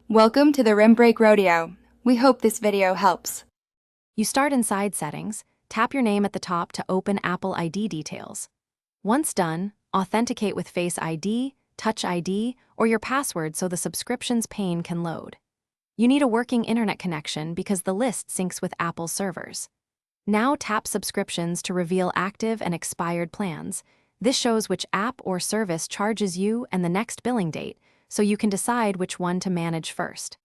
Welcome to the Rim Break Rodeo. We hope this video helps. You start inside Settings, tap your name at the top to open Apple ID details. Once done, authenticate with Face ID, Touch ID, or your password so the subscriptions pane can load. You need a working internet connection because the list syncs with Apple's servers. Now tap Subscriptions to reveal active and expired plans. This shows which app or service charges you and the next billing date, so you can decide which one to manage first.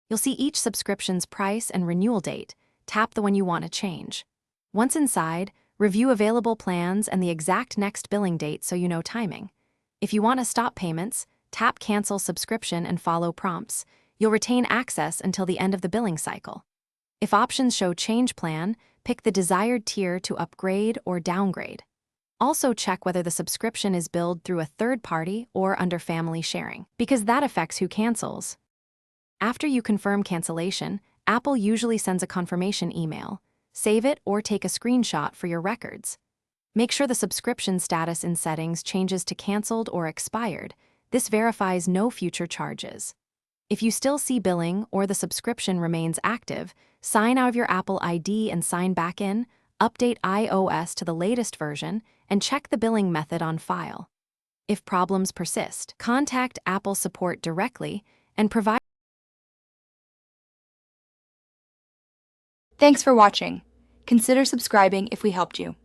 You'll see each subscription's price and renewal date. Tap the one you want to change. Once inside, review available plans and the exact next billing date so you know timing. If you want to stop payments, tap Cancel Subscription and follow prompts. You'll retain access until the end of the billing cycle. If options show Change Plan, pick the desired tier to upgrade or downgrade. Also check whether the subscription is billed through a third party or under family sharing, because that affects who cancels. After you confirm cancellation, Apple usually sends a confirmation email. Save it or take a screenshot for your records. Make sure the subscription status in Settings changes to canceled or expired. This verifies no future charges. If you still see billing or the subscription remains active, sign out of your Apple ID and sign back in, update iOS to the latest version, and check the billing method on file. If problems persist, contact Apple support directly and provide. Thanks for watching. Consider subscribing if we helped you.